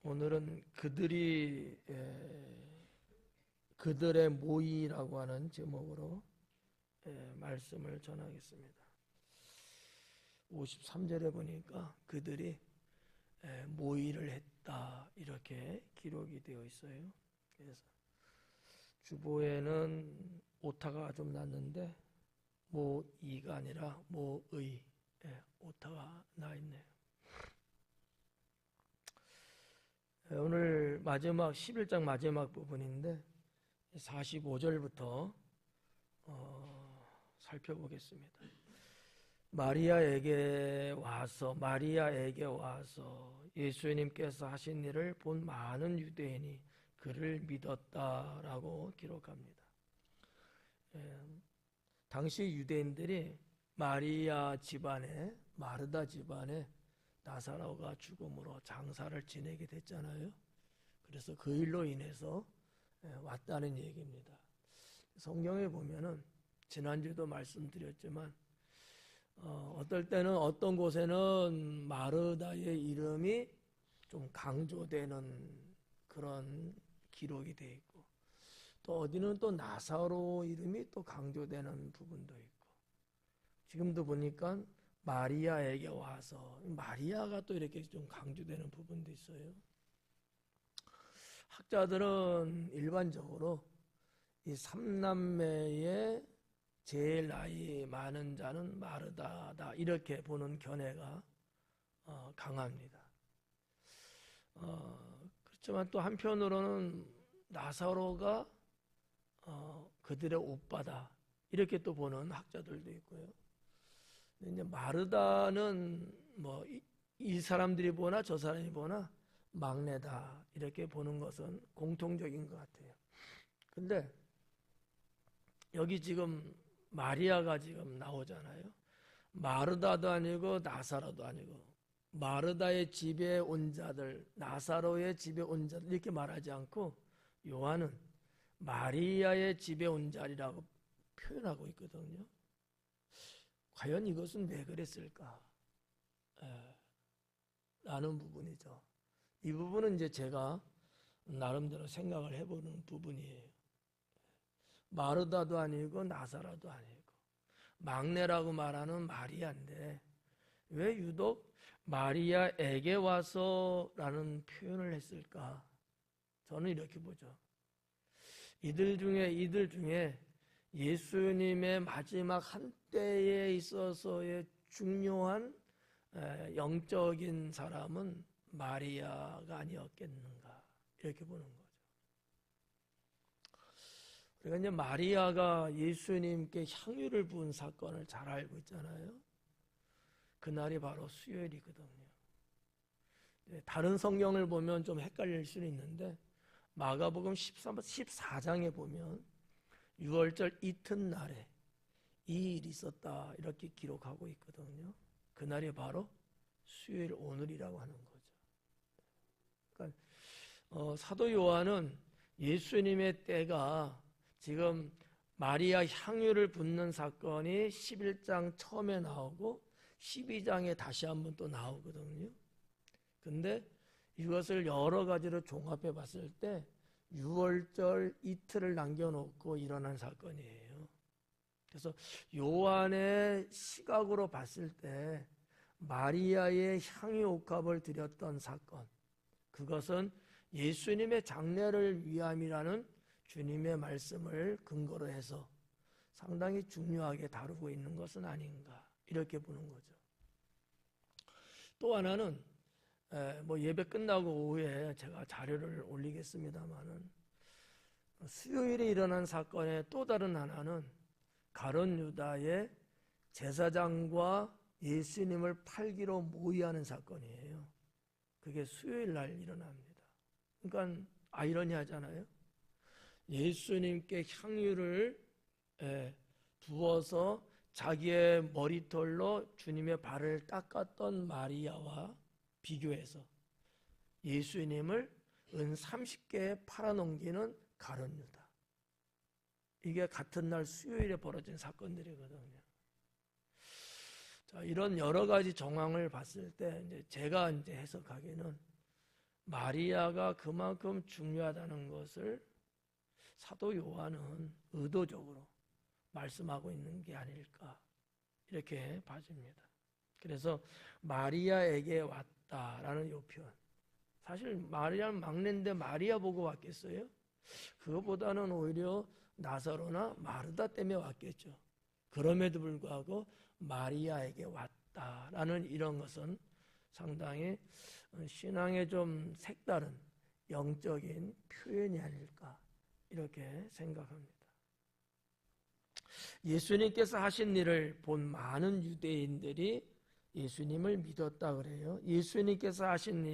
오늘은 그들의 모의라고 하는 제목으로 말씀을 전하겠습니다. 53절에 보니까 그들이 모의를 했다 이렇게 기록이 되어 있어요. 그래서 주보에는 오타가 좀 났는데 모의가 아니라 모의 오타가 나 있네요. 오늘 마지막 11장 마지막 부분인데 45절부터 살펴보겠습니다. 마리아에게 와서 예수님께서 하신 일을 본 많은 유대인이 그를 믿었다라고 기록합니다. 당시 유대인들이 마리아 집안에, 마르다 집안에 나사로가 죽음으로 장사를 지내게 됐잖아요. 그래서 그 일로 인해서 왔다는 얘기입니다. 성경에 보면은 지난주에도 말씀드렸지만 어떨 때는 어떤 곳에는 마르다의 이름이 좀 강조되는 그런 기록이 돼 있고, 또 어디는 또 나사로 이름이 또 강조되는 부분도 있고, 지금도 보니까 마리아에게 와서, 마리아가 또 이렇게 좀 강조되는 부분도 있어요. 학자들은 일반적으로 이 삼남매의 제일 나이 많은 자는 마르다다 이렇게 보는 견해가 강합니다. 그렇지만 또 한편으로는 나사로가 그들의 오빠다 이렇게 또 보는 학자들도 있고요. 이제 마르다는 뭐 이 사람들이 보나 저 사람이 보나 막내다 이렇게 보는 것은 공통적인 것 같아요. 근데 여기 지금 마리아가 지금 나오잖아요. 마르다도 아니고 나사로도 아니고 마르다의 집에 온 자들, 나사로의 집에 온 자들 이렇게 말하지 않고 요한은 마리아의 집에 온 자리라고 표현하고 있거든요. 과연 이것은 왜 그랬을까? 라는 부분이죠. 이 부분은 이제 제가 나름대로 생각을 해보는 부분이에요. 마르다도 아니고 나사로도 아니고 막내라고 말하는 마리아인데 왜 유독 마리아에게 와서라는 표현을 했을까? 저는 이렇게 보죠. 이들 중에 예수님의 마지막 한때에 있어서의 중요한 영적인 사람은 마리아가 아니었겠는가 이렇게 보는 거죠. 우리가 이제 마리아가 예수님께 향유를 부은 사건을 잘 알고 있잖아요. 그날이 바로 수요일이거든요. 다른 성경을 보면 좀 헷갈릴 수는 있는데 마가복음 14장에 보면 6월절 이튿날에 이 일이 있었다 이렇게 기록하고 있거든요. 그날이 바로 수요일 오늘이라고 하는 거죠. 그러니까 사도 요한은 예수님의 때가 지금 마리아 향유를 붓는 사건이 11장 처음에 나오고 12장에 다시 한번 또 나오거든요. 근데 이것을 여러 가지로 종합해 봤을 때 6월절 이틀을 남겨놓고 일어난 사건이에요. 그래서 요한의 시각으로 봤을 때 마리아의 향유 옥합을 드렸던 사건, 그것은 예수님의 장례를 위함이라는 주님의 말씀을 근거로 해서 상당히 중요하게 다루고 있는 것은 아닌가 이렇게 보는 거죠. 또 하나는 예배 끝나고 오후에 제가 자료를 올리겠습니다만은 수요일에 일어난 사건의 또 다른 하나는 가룟 유다의 제사장과 예수님을 팔기로 모의하는 사건이에요. 그게 수요일 날 일어납니다. 그러니까 아이러니하잖아요. 예수님께 향유를 부어서 자기의 머리털로 주님의 발을 닦았던 마리아와 비교해서 예수님을 은 30개에 팔아넘기는 가룟 유다. 이게 같은 날 수요일에 벌어진 사건들이거든요. 자, 이런 여러 가지 정황을 봤을 때 제가 해석하기는 마리아가 그만큼 중요하다는 것을 사도 요한은 의도적으로 말씀하고 있는 게 아닐까 이렇게 봐집니다. 그래서 마리아에게 왔다라는 요 표현, 사실 마리아는 막내인데 마리아 보고 왔겠어요? 그것보다는 오히려 나사로나 마르다 때문에 왔겠죠. 그럼에도 불구하고 마리아에게 왔다라는 이런 것은 상당히 신앙의 좀 색다른 영적인 표현이 아닐까 이렇게 생각합니다. 예수님께서 하신 일을 본 많은 유대인들이 예수님을 믿었다 그래요. 예수님께서 하신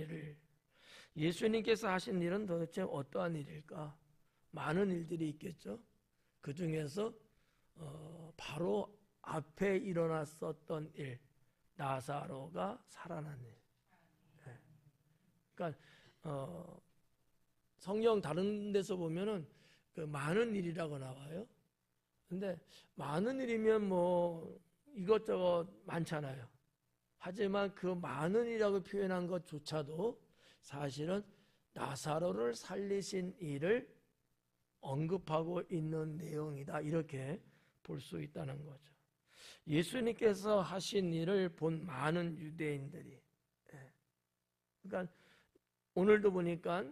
일은 도대체 어떠한 일일까? 많은 일들이 있겠죠. 그 중에서 바로 앞에 일어났었던 일, 나사로가 살아난 일. 그러니까 성경 다른 데서 보면은 그 많은 일이라고 나와요. 근데 많은 일이면 뭐 이것저것 많잖아요. 하지만 그 많은 일이라고 표현한 것조차도 사실은 나사로를 살리신 일을 언급하고 있는 내용이다. 이렇게 볼 수 있다는 거죠. 예수님께서 하신 일을 본 많은 유대인들이, 그러니까 오늘도 보니까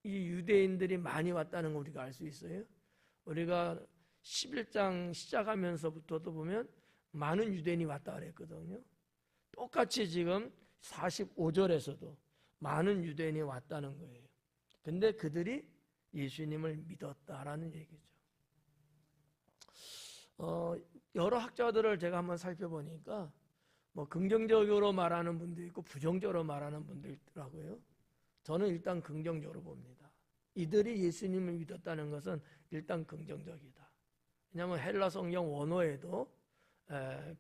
이 유대인들이 많이 왔다는 거 우리가 알 수 있어요. 우리가 11장 시작하면서부터도 보면 많은 유대인이 왔다 그랬거든요. 똑같이 지금 45절에서도 많은 유대인이 왔다는 거예요. 근데 그들이 예수님을 믿었다라는 얘기죠. 여러 학자들을 제가 한번 살펴보니까 뭐 긍정적으로 말하는 분도 있고 부정적으로 말하는 분도 있더라고요. 저는 일단 긍정적으로 봅니다. 이들이 예수님을 믿었다는 것은 일단 긍정적이다. 왜냐하면 헬라 성경 원어에도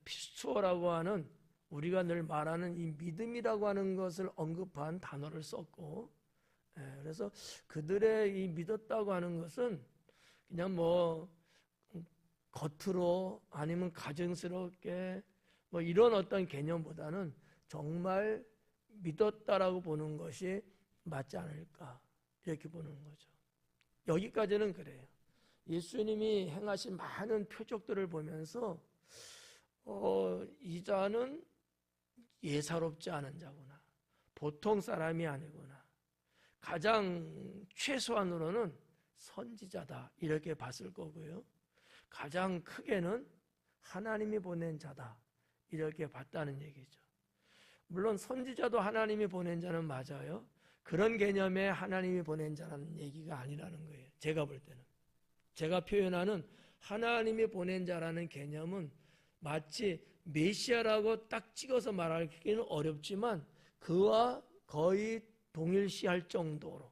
피스투어라고 하는 우리가 늘 말하는 이 믿음이라고 하는 것을 언급한 단어를 썼고, 그래서 그들의 이 믿었다고 하는 것은 그냥 뭐 겉으로 아니면 가증스럽게 뭐 이런 어떤 개념보다는 정말 믿었다라고 보는 것이 맞지 않을까 이렇게 보는 거죠. 여기까지는 그래요. 예수님이 행하신 많은 표적들을 보면서 이 자는 예사롭지 않은 자구나, 보통 사람이 아니구나, 가장 최소한으로는 선지자다 이렇게 봤을 거고요. 가장 크게는 하나님이 보낸 자다 이렇게 봤다는 얘기죠. 물론 선지자도 하나님이 보낸 자는 맞아요. 그런 개념의 하나님이 보낸 자라는 얘기가 아니라는 거예요. 제가 볼 때는. 제가 표현하는 하나님이 보낸 자라는 개념은 마치 메시아라고 딱 찍어서 말하기는 어렵지만 그와 거의 동일시할 정도로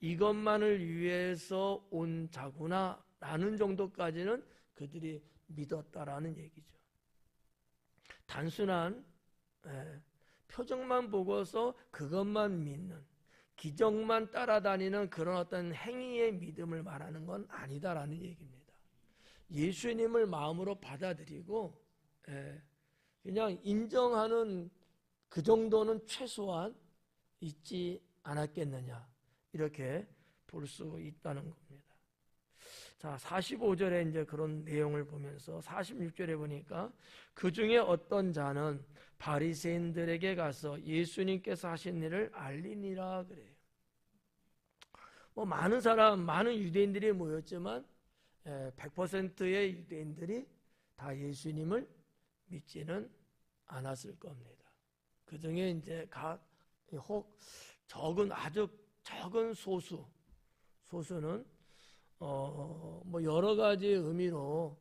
이것만을 위해서 온 자구나 라는 정도까지는 그들이 믿었다라는 얘기죠. 단순한 표정만 보고서 그것만 믿는, 기적만 따라다니는 그런 어떤 행위의 믿음을 말하는 건 아니다라는 얘기입니다. 예수님을 마음으로 받아들이고 그냥 인정하는 그 정도는 최소한 있지 않았겠느냐 이렇게 볼 수 있다는 겁니다. 자, 45절에 이제 그런 내용을 보면서 46절에 보니까 그 중에 어떤 자는 바리새인들에게 가서 예수님께서 하신 일을 알리니라 그래요. 뭐 많은 유대인들이 모였지만 100%의 유대인들이 다 예수님을 믿지는 않았을 겁니다. 그 중에 이제 아주 적은 소수는 뭐 여러 가지 의미로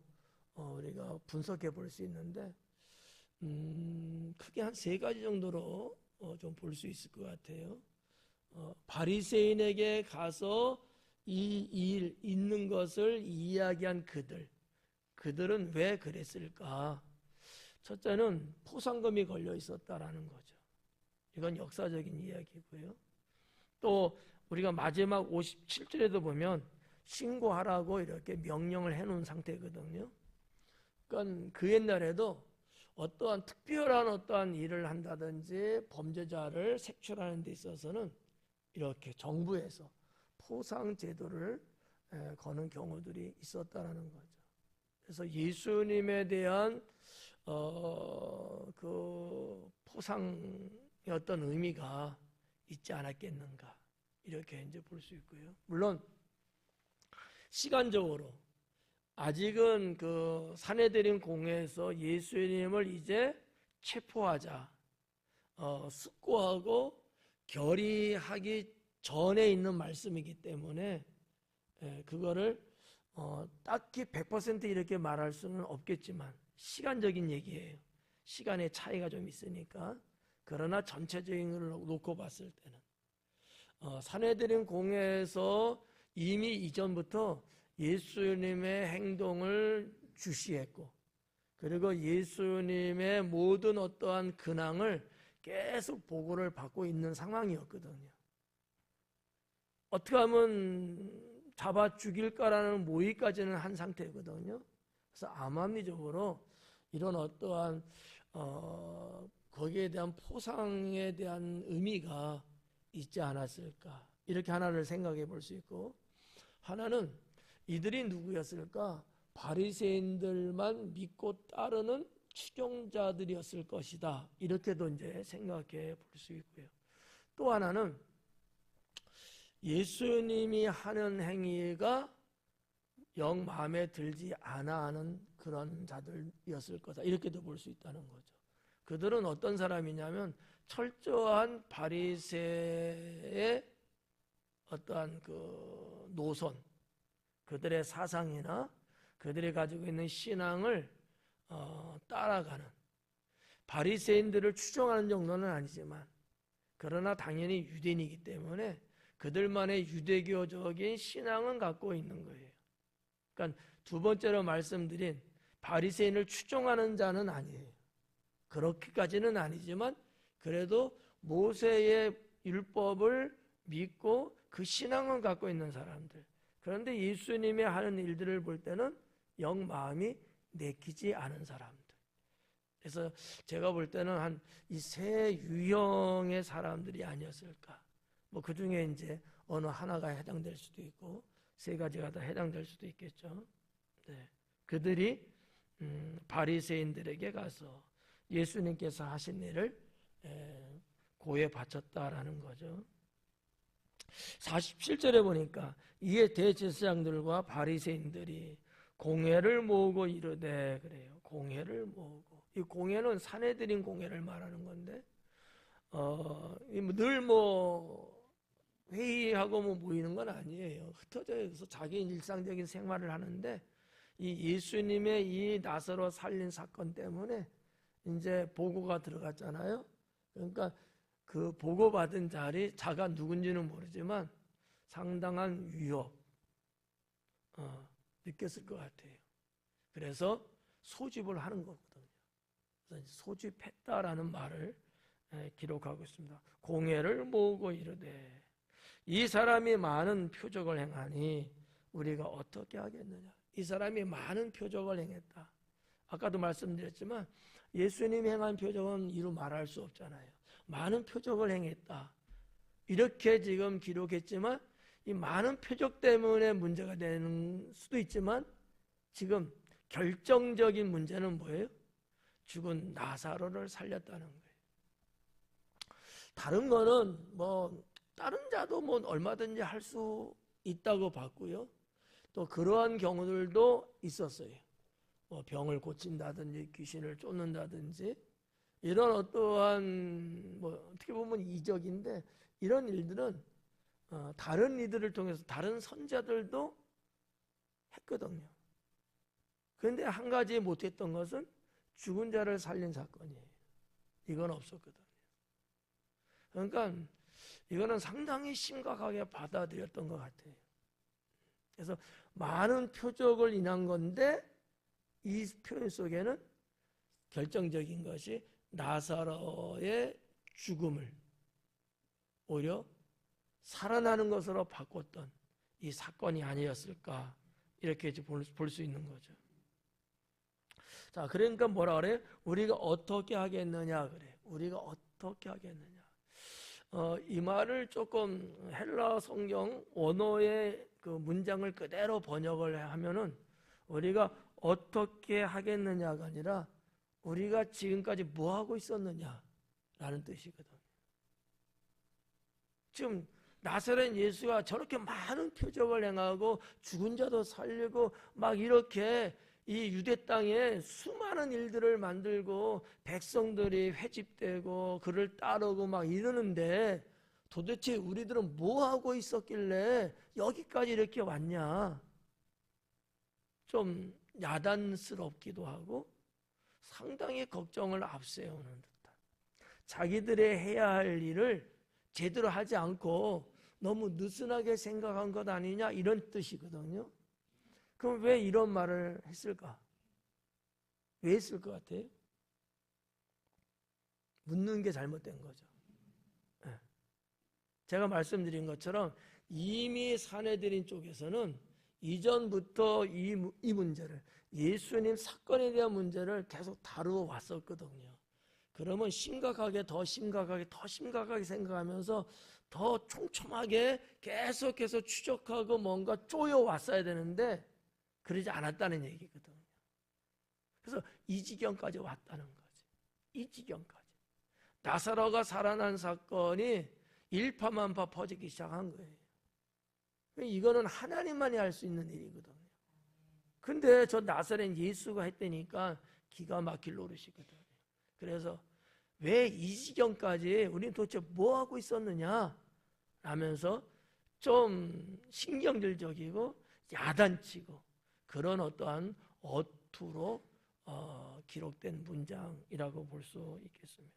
우리가 분석해 볼 수 있는데 크게 한 3가지 정도로 좀 볼 수 있을 것 같아요. 바리새인에게 가서 이 일 있는 것을 이야기한 그들은 왜 그랬을까? 첫째는 포상금이 걸려 있었다라는 거죠. 이건 역사적인 이야기고요. 또 우리가 마지막 57절에도 보면 신고하라고 이렇게 명령을 해놓은 상태거든요. 그러니까 그 옛날에도 어떠한 특별한 어떠한 일을 한다든지 범죄자를 색출하는 데 있어서는 이렇게 정부에서 포상 제도를 거는 경우들이 있었다라는 거죠. 그래서 예수님에 대한 그 포상의 어떤 의미가 있지 않았겠는가, 이렇게 이제 볼 수 있고요. 물론 시간적으로 아직은 그 산헤드린 공회에서 예수님을 이제 체포하자, 숙고하고 결의하기 전에 있는 말씀이기 때문에 그거를 딱히 100% 이렇게 말할 수는 없겠지만 시간적인 얘기예요. 시간의 차이가 좀 있으니까. 그러나 전체적인 걸 놓고 봤을 때는 산헤드린 공회에서 이미 이전부터 예수님의 행동을 주시했고, 그리고 예수님의 모든 어떠한 근황을 계속 보고를 받고 있는 상황이었거든요. 어떻게 하면 잡아 죽일까라는 모의까지는 한 상태거든요. 그래서 암암리적으로 이런 어떠한 거기에 대한 포상에 대한 의미가 있지 않았을까, 이렇게 하나를 생각해 볼 수 있고, 하나는 이들이 누구였을까? 바리새인들만 믿고 따르는 추종자들이었을 것이다, 이렇게도 이제 생각해 볼 수 있고요. 또 하나는 예수님이 하는 행위가 영 마음에 들지 않아 하는 그런 자들이었을 거다, 이렇게도 볼 수 있다는 거죠. 그들은 어떤 사람이냐면 철저한 바리새의 어떠한 그 노선, 그들의 사상이나 그들이 가지고 있는 신앙을 따라가는, 바리새인들을 추종하는 정도는 아니지만 그러나 당연히 유대인이기 때문에 그들만의 유대교적인 신앙은 갖고 있는 거예요. 그러니까 두 번째로 말씀드린 바리새인을 추종하는 자는 아니에요. 그렇게까지는 아니지만 그래도 모세의 율법을 믿고 그 신앙을 갖고 있는 사람들. 그런데 예수님이 하는 일들을 볼 때는 영 마음이 내키지 않은 사람들. 그래서 제가 볼 때는 한 이 세 유형의 사람들이 아니었을까. 뭐 그 중에 이제 어느 하나가 해당될 수도 있고 세 가지가 다 해당될 수도 있겠죠. 네. 그들이 바리새인들에게 가서 예수님께서 하신 일을 고해 바쳤다라는 거죠. 47절에 보니까 이에 대제사장들과 바리새인들이 공회를 모으고 이르되, 그래요. 공회를 모으고, 이 공회는 산헤드린 공회를 말하는 건데 늘 회의하고 모이는 건 아니에요. 흩어져 있어서 자기 일상적인 생활을 하는데 이 예수님의 이 나사로 살린 사건 때문에 이제 보고가 들어갔잖아요. 그러니까 그 보고받은 자가 누군지는 모르지만 상당한 위협 느꼈을 것 같아요. 그래서 소집을 하는 거거든요. 그래서 소집했다라는 말을 기록하고 있습니다. 공회를 모으고 이르되 이 사람이 많은 표적을 행하니 우리가 어떻게 하겠느냐. 이 사람이 많은 표적을 행했다. 아까도 말씀드렸지만 예수님이 행한 표적은 이루 말할 수 없잖아요. 많은 표적을 행했다. 이렇게 지금 기록했지만 이 많은 표적 때문에 문제가 되는 수도 있지만 지금 결정적인 문제는 뭐예요? 죽은 나사로를 살렸다는 거예요. 다른 거는 다른 자도 얼마든지 할 수 있다고 봤고요. 또 그러한 경우들도 있었어요. 병을 고친다든지 귀신을 쫓는다든지 이런 어떠한 어떻게 보면 이적인데 이런 일들은 다른 이들을 통해서 다른 선자들도 했거든요. 그런데 한 가지 못했던 것은 죽은 자를 살린 사건이에요. 이건 없었거든요. 그러니까 이거는 상당히 심각하게 받아들였던 것 같아요. 그래서 많은 표적을 인한 건데 이 표현 속에는 결정적인 것이 나사로의 죽음을 오히려 살아나는 것으로 바꿨던 이 사건이 아니었을까, 이렇게 볼 수 있는 거죠. 자, 그러니까 뭐라 그래? 우리가 어떻게 하겠느냐 그래. 우리가 어떻게 하겠느냐. 이 말을 조금 헬라 성경 원어의 그 문장을 그대로 번역을 하면은 우리가 어떻게 하겠느냐가 아니라 우리가 지금까지 뭐 하고 있었느냐라는 뜻이거든. 지금 나사렛 예수가 저렇게 많은 표적을 행하고 죽은 자도 살리고 막 이렇게 이 유대 땅에 수많은 일들을 만들고 백성들이 회집되고 그를 따르고 막 이러는데 도대체 우리들은 뭐 하고 있었길래 여기까지 이렇게 왔냐? 좀 야단스럽기도 하고 상당히 걱정을 앞세우는 듯한, 자기들의 해야 할 일을 제대로 하지 않고 너무 느슨하게 생각한 것 아니냐 이런 뜻이거든요. 그럼 왜 이런 말을 했을까? 왜 했을 것 같아요? 묻는 게 잘못된 거죠. 제가 말씀드린 것처럼 이미 사내들인 쪽에서는 이전부터 이 문제를, 예수님 사건에 대한 문제를 계속 다루어 왔었거든요. 그러면 더 심각하게 생각하면서 더 촘촘하게 계속해서 추적하고 뭔가 쪼여 왔어야 되는데 그러지 않았다는 얘기거든요. 그래서 이 지경까지 왔다는 거지. 이 지경까지. 나사로가 살아난 사건이 일파만파 퍼지기 시작한 거예요. 이거는 하나님만이 할 수 있는 일이거든요. 근데 저 나사렛 예수가 했다니까 기가 막힐 노릇이거든요. 그래서 왜 이 지경까지 우리는 도대체 뭐 하고 있었느냐 하면서 좀 신경질적이고 야단치고 그런 어떠한 어투로 기록된 문장이라고 볼 수 있겠습니다.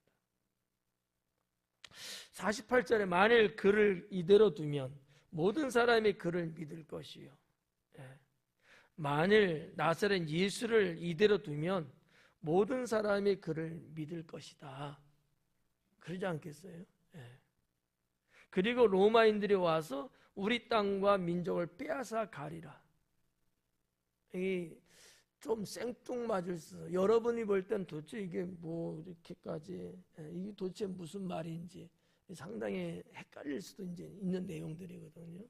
48절에 만일 그를 이대로 두면 모든 사람이 그를 믿을 것이요. 만일 나사렛 예수를 이대로 두면 모든 사람이 그를 믿을 것이다. 그러지 않겠어요? 그리고 로마인들이 와서 우리 땅과 민족을 빼앗아 가리라. 이 좀 생뚱맞을 수. 여러분이 볼 땐 도대체 이게 뭐 이렇게까지, 이게 도대체 무슨 말인지 상당히 헷갈릴 수도 이제 있는 내용들이거든요.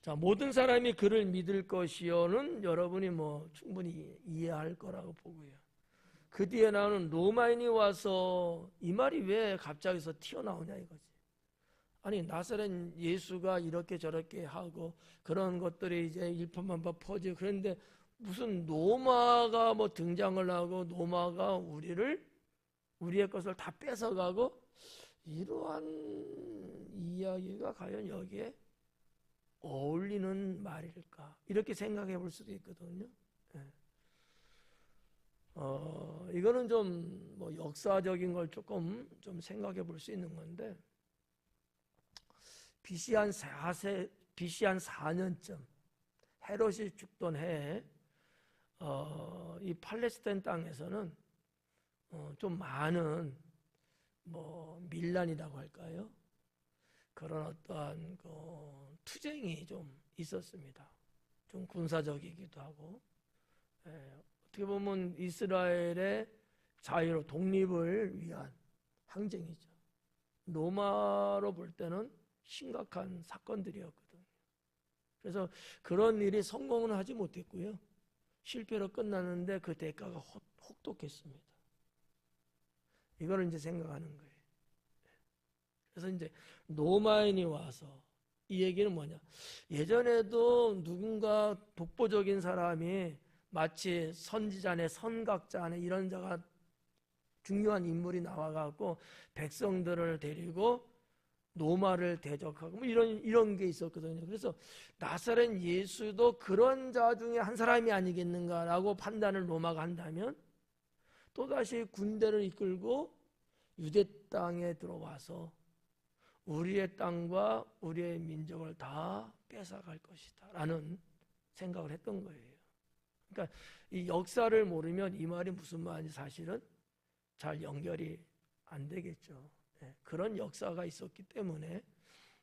자, 모든 사람이 그를 믿을 것이요는 여러분이 뭐 충분히 이해할 거라고 보고요. 그 뒤에 나오는 로마인이 와서 이 말이 왜 갑자기서 튀어나오냐 이거지. 아니 나사렛 예수가 이렇게 저렇게 하고 그런 것들이 이제 일파만파 퍼지고 그런데 무슨 로마가 뭐 등장을 하고 로마가 우리의 것을 다 뺏어가고 이러한 이야기가 과연 여기에 어울리는 말일까 이렇게 생각해 볼 수도 있거든요. 이거는 좀 뭐 역사적인 걸 조금 좀 생각해 볼 수 있는 건데 BC 한 4년쯤 헤롯이 죽던 해에 이 팔레스타인 땅에서는 좀 많은 뭐 밀란이라고 할까요? 그런 어떠한 그 투쟁이 좀 있었습니다. 좀 군사적이기도 하고 어떻게 보면 이스라엘의 자유로 독립을 위한 항쟁이죠. 로마로 볼 때는 심각한 사건들이었거든요. 그래서 그런 일이 성공은 하지 못했고요. 실패로 끝났는데 그 대가가 혹독했습니다. 이거를 이제 생각하는 거예요. 그래서 이제 로마인이 와서 이 얘기는 뭐냐? 예전에도 누군가 독보적인 사람이 마치 선지자네, 선각자네 이런 자가 중요한 인물이 나와갖고 백성들을 데리고 로마를 대적하고 뭐 이런 게 있었거든요. 그래서 나사렛 예수도 그런 자 중에 한 사람이 아니겠는가라고 판단을 로마가 한다면 또다시 군대를 이끌고 유대 땅에 들어와서 우리의 땅과 우리의 민족을 다 뺏어갈 것이다 라는 생각을 했던 거예요. 그러니까 이 역사를 모르면 이 말이 무슨 말인지 사실은 잘 연결이 안 되겠죠. 그런 역사가 있었기 때문에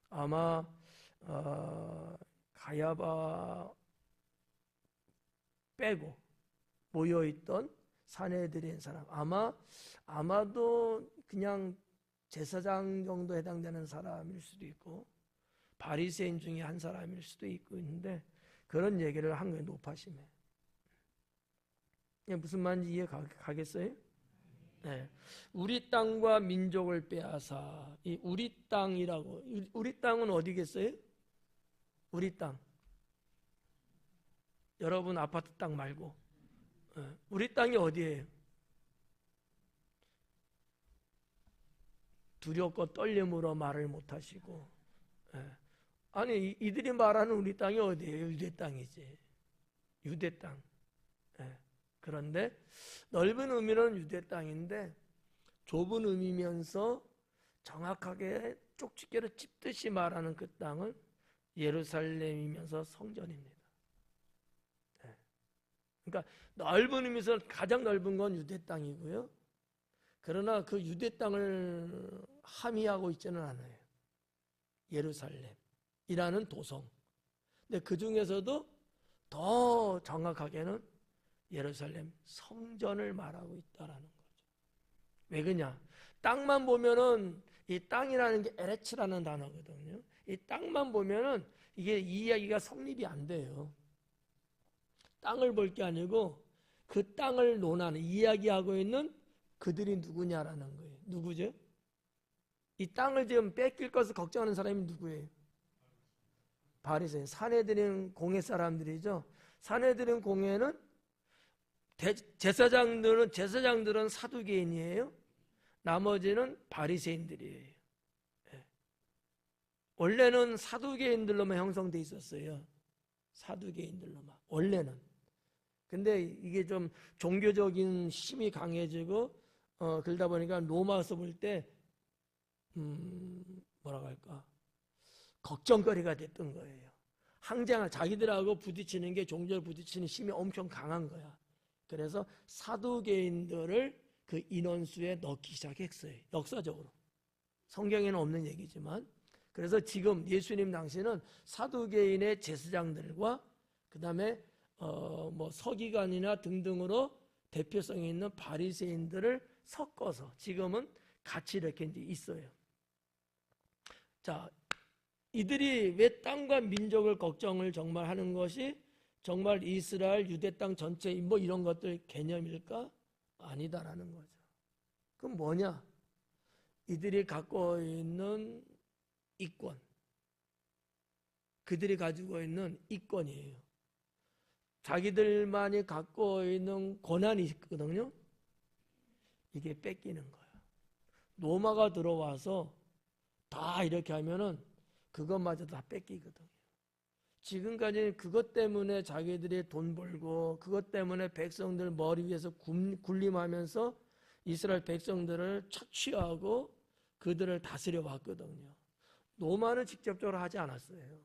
아마 가야바 빼고 모여있던 사내들인 사람, 아마도 그냥 제사장 정도 해당되는 사람일 수도 있고 바리새인 중에 한 사람일 수도 있고 있는데 그런 얘기를 한 거예요. 노파심에. 무슨 말인지 이해 가겠어요? 네. 우리 땅과 민족을 빼앗아. 이 우리 땅이라고, 우리 땅은 어디겠어요? 우리 땅. 여러분 아파트 땅 말고. 우리 땅이 어디예요? 두렵고 떨림으로 말을 못하시고. 아니 이들이 말하는 우리 땅이 어디예요? 유대 땅이지. 유대 땅. 그런데 넓은 의미는 유대 땅인데 좁은 의미면서 정확하게 쪽집게로 찝듯이 말하는 그 땅은 예루살렘이면서 성전입니다. 그러니까 넓은 의미에서 가장 넓은 건 유대 땅이고요. 그러나 그 유대 땅을 함의하고 있지는 않아요. 예루살렘이라는 도성. 근데 그 중에서도 더 정확하게는 예루살렘 성전을 말하고 있다라는 거죠. 왜 그러냐? 땅만 보면은 이 땅이라는 게 에레츠라는 단어거든요. 이 땅만 보면은 이게 이 이야기가 성립이 안 돼요. 땅을 볼 게 아니고 그 땅을 논하는 이야기하고 있는 그들이 누구냐라는 거예요. 누구죠? 이 땅을 지금 뺏길 것을 걱정하는 사람이 누구예요? 바리새인, 사내들인 공회 사람들이죠. 사내들인 공회는 제사장들은 사두개인이에요. 나머지는 바리새인들이에요. 원래는 사두개인들로만 형성돼 있었어요. 사두개인들로만 원래는. 근데 이게 좀 종교적인 힘이 강해지고 그러다 보니까 로마서 볼 때 뭐라고 할까 걱정거리가 됐던 거예요. 항쟁을 자기들하고 부딪히는 게 종교를 부딪히는 힘이 엄청 강한 거야. 그래서 사두개인들을 그 인원수에 넣기 시작했어요. 역사적으로. 성경에는 없는 얘기지만. 그래서 지금 예수님 당시는 사두개인의 제사장들과 그 다음에 뭐 서기관이나 등등으로 대표성이 있는 바리새인들을 섞어서 지금은 같이 이렇게 이제 있어요. 자, 이들이 왜 땅과 민족을 걱정을 정말 하는 것이 정말 이스라엘 유대 땅 전체 뭐 이런 것들 개념일까? 아니다라는 거죠. 그럼 뭐냐? 이들이 갖고 있는 이권, 그들이 가지고 있는 이권이에요. 자기들만이 갖고 있는 권한이 있거든요. 이게 뺏기는 거예요. 로마가 들어와서 다 이렇게 하면은 그것마저 다 뺏기거든요. 지금까지 그것 때문에 자기들이 돈 벌고 그것 때문에 백성들 머리 위에서 군림하면서 이스라엘 백성들을 착취하고 그들을 다스려 왔거든요. 로마는 직접적으로 하지 않았어요.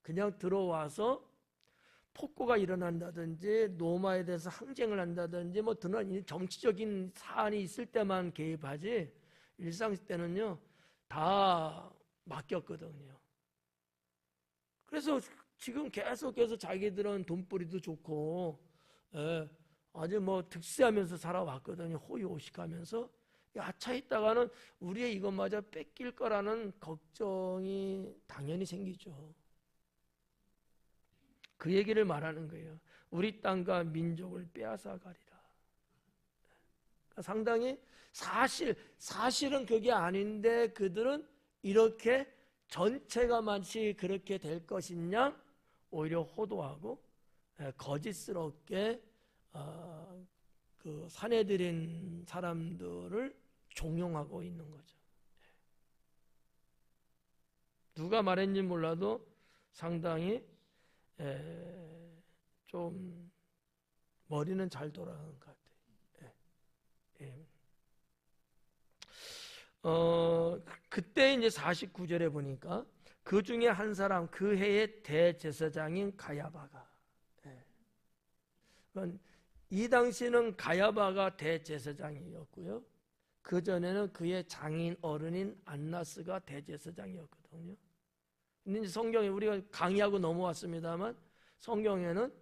그냥 들어와서 폭거가 일어난다든지 로마에 대해서 항쟁을 한다든지 뭐 드러난 정치적인 사안이 있을 때만 개입하지 일상 때는요 다 맡겼거든요. 그래서 지금 계속해서 자기들은 돈벌이도 좋고 아주 뭐 득세하면서 살아왔거든요. 호의호식하면서 야차 있다가는 우리의 이것마저 뺏길 거라는 걱정이 당연히 생기죠. 그 얘기를 말하는 거예요. 우리 땅과 민족을 빼앗아 가리라. 상당히 사실은 그게 아닌데 그들은 이렇게 전체가 마치 그렇게 될 것이냐 오히려 호도하고 거짓스럽게 그 사내들인 사람들을 종용하고 있는 거죠. 누가 말했는지 몰라도 상당히 좀 머리는 잘 돌아가는 것 같아요. 그때 이제 49절에 보니까 그 중에 한 사람 그 해의 대제사장인 가야바가 이 당시는 가야바가 대제사장이었고요. 그 전에는 그의 장인 어른인 안나스가 대제사장이었거든요. 근데 이제 성경에 우리가 강의하고 넘어왔습니다만 성경에는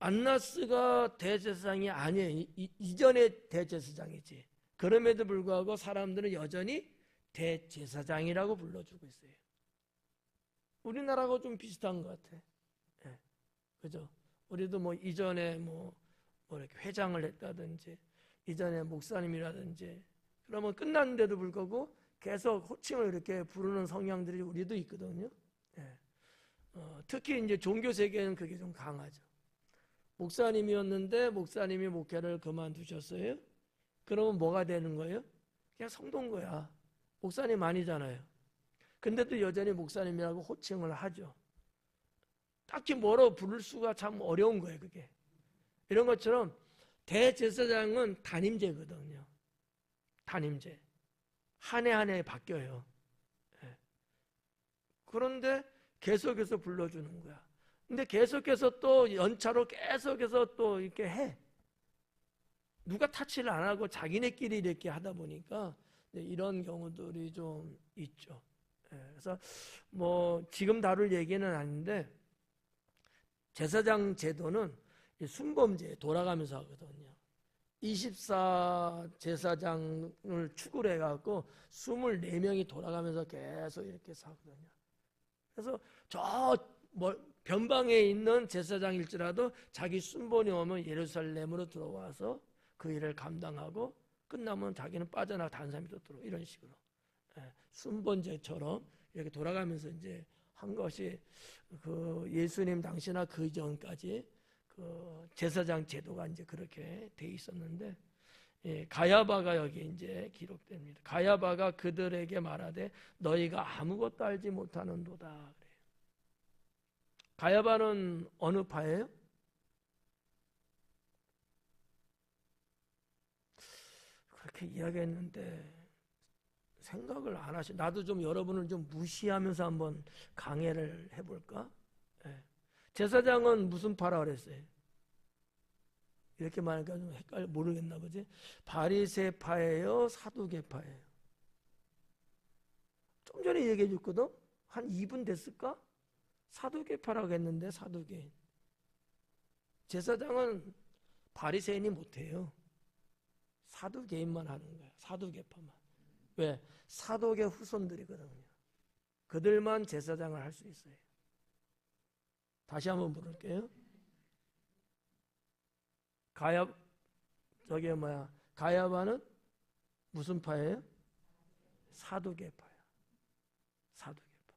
안나스가 대제사장이 아니에요. 이전의 대제사장이지. 그럼에도 불구하고 사람들은 여전히 대제사장이라고 불러주고 있어요. 우리나라하고 좀 비슷한 것 같아. 예. 그죠? 우리도 뭐 이전에 뭐 이렇게 회장을 했다든지, 이전에 목사님이라든지, 그러면 끝났는데도 불구하고 계속 호칭을 이렇게 부르는 성향들이 우리도 있거든요. 예. 특히 이제 종교 세계는 그게 좀 강하죠. 목사님이었는데 목사님이 목회를 그만두셨어요. 그러면 뭐가 되는 거예요? 그냥 성도인 거야. 목사님 아니잖아요. 근데도 여전히 목사님이라고 호칭을 하죠. 딱히 뭐로 부를 수가 참 어려운 거예요, 그게. 이런 것처럼 대제사장은 단임제거든요. 단임제. 한 해 한 해 바뀌어요. 예. 그런데 계속해서 불러주는 거야. 근데 계속해서 또 연차로 계속해서 또 이렇게 해. 누가 타치를 안 하고 자기네끼리 이렇게 하다 보니까 이런 경우들이 좀 있죠. 그래서 뭐 지금 다룰 얘기는 아닌데 제사장 제도는 순범제 돌아가면서 하거든요. 24 제사장을 추구를 해갖고 24명이 돌아가면서 계속 이렇게 사거든요. 그래서 저 변방에 있는 제사장일지라도 자기 순번이 오면 예루살렘으로 들어와서 그 일을 감당하고 끝나면 자기는 빠져나가 다른 사람이 또 들어오고 이런 식으로 순번제처럼 이렇게 돌아가면서 이제 한 것이 그 예수님 당시나 그 이전까지 그 제사장 제도가 이제 그렇게 돼 있었는데 가야바가 여기 이제 기록됩니다. 가야바가 그들에게 말하되 너희가 아무것도 알지 못하는도다. 그래요. 가야바는 어느 파예요? 그렇게 이야기했는데 생각을 안 하시. 나도 좀 여러분을 좀 무시하면서 한번 강해를 해볼까? 네. 제사장은 무슨 파라 그랬어요? 이렇게 말하니까 좀 헷갈려 모르겠나 보지. 바리새파예요, 사두개파예요? 좀 전에 얘기해 줬거든. 한 2분 됐을까? 사두개파라고 했는데 사두개인. 제사장은 바리새인이 못해요. 사두개인만 하는 거야. 사두개파만. 왜? 사도계 후손들이거든요. 그들만 제사장을 할 수 있어요. 다시 한번 부를게요. 가야바는 무슨 파예요? 사두개파야. 사두개파.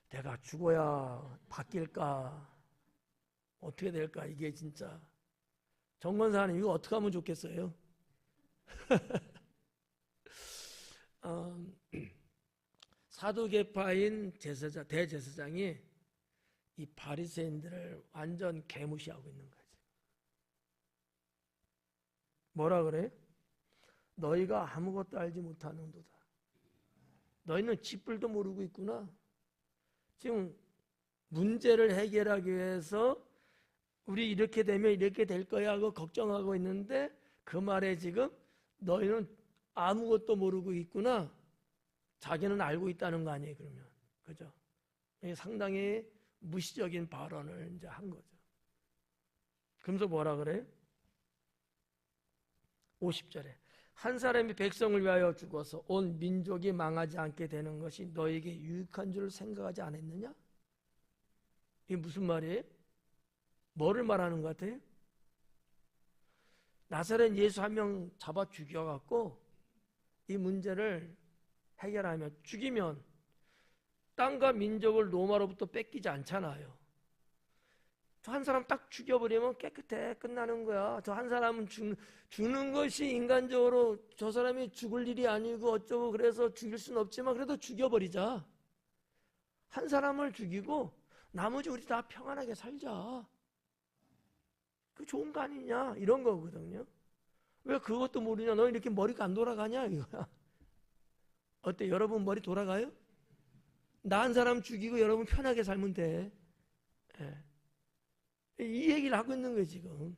내가 죽어야 바뀔까? 어떻게 될까? 이게 진짜. 정권사님 이거 어떻게 하면 좋겠어요? 사두개파인 대제사장이 이 바리새인들을 완전 개무시하고 있는 거지. 뭐라 그래? 너희가 아무것도 알지 못하는도다. 너희는 쥐뿔도 모르고 있구나. 지금 문제를 해결하기 위해서 우리 이렇게 되면 이렇게 될 거야 하고 걱정하고 있는데 그 말에 지금 너희는 아무것도 모르고 있구나. 자기는 알고 있다는 거 아니에요, 그러면. 그죠? 상당히 무시적인 발언을 이제 한 거죠. 그러면서 뭐라 그래요? 50절에 한 사람이 백성을 위하여 죽어서 온 민족이 망하지 않게 되는 것이 너에게 유익한 줄 생각하지 않았느냐? 이게 무슨 말이에요? 뭐를 말하는 것 같아요? 나사렛 예수 한 명 잡아 죽여갖고 이 문제를 해결하면, 죽이면 땅과 민족을 로마로부터 뺏기지 않잖아요. 저 한 사람 딱 죽여버리면 깨끗해, 끝나는 거야. 저 한 사람은 죽는 것이 인간적으로 저 사람이 죽을 일이 아니고 어쩌고 그래서 죽일 수는 없지만 그래도 죽여버리자. 한 사람을 죽이고 나머지 우리 다 평안하게 살자. 그 좋은 거 아니냐, 이런 거거든요. 왜 그것도 모르냐? 너 이렇게 머리가 안 돌아가냐 이거야. 어때? 여러분 머리 돌아가요? 나 한 사람 죽이고 여러분 편하게 살면 돼. 예. 이 얘기를 하고 있는 거예요 지금.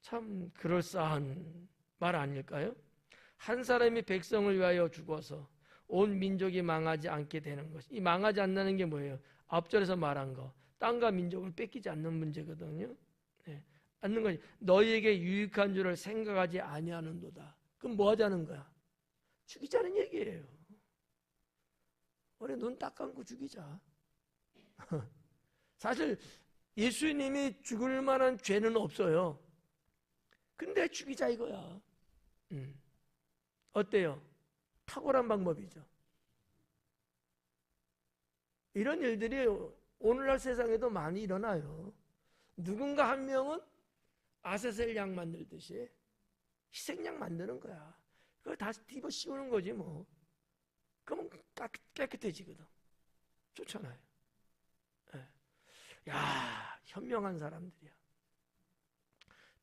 참 그럴싸한 말 아닐까요? 한 사람이 백성을 위하여 죽어서 온 민족이 망하지 않게 되는 것. 이 망하지 않는다는 게 뭐예요? 앞절에서 말한 거. 땅과 민족을 뺏기지 않는 문제거든요. 네. 않는 거지. 너희에게 유익한 줄을 생각하지 아니하는도다. 그럼 뭐 하자는 거야? 죽이자는 얘기예요. 우리 눈 딱 감고 죽이자. 사실 예수님이 죽을 만한 죄는 없어요. 근데 죽이자 이거야. 어때요? 탁월한 방법이죠. 이런 일들이 오늘날 세상에도 많이 일어나요. 누군가 한 명은 아세셀 양 만들듯이 희생양 만드는 거야. 그걸 다시 뒤집어 씌우는 거지 뭐. 그러면 깨끗해지거든. 좋잖아요. 네. 야, 현명한 사람들이야.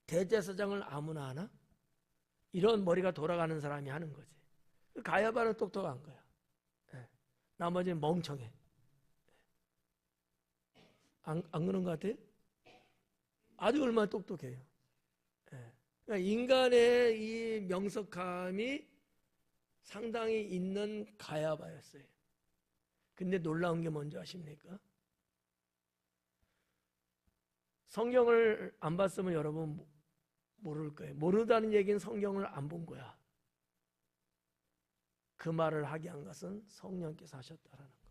대제사장을 아무나 하나? 이런 머리가 돌아가는 사람이 하는 거지. 가야바는 똑똑한 거야. 네. 나머지는 멍청해. 안 그런 것 같아요? 아주 얼마나 똑똑해요. 네. 그러니까 인간의 이 명석함이 상당히 있는 가야바였어요. 근데 놀라운 게 뭔지 아십니까? 성경을 안 봤으면 여러분 모를 거예요. 모르다는 얘기는 성경을 안 본 거야. 그 말을 하게 한 것은 성령께서 하셨다라는 거죠.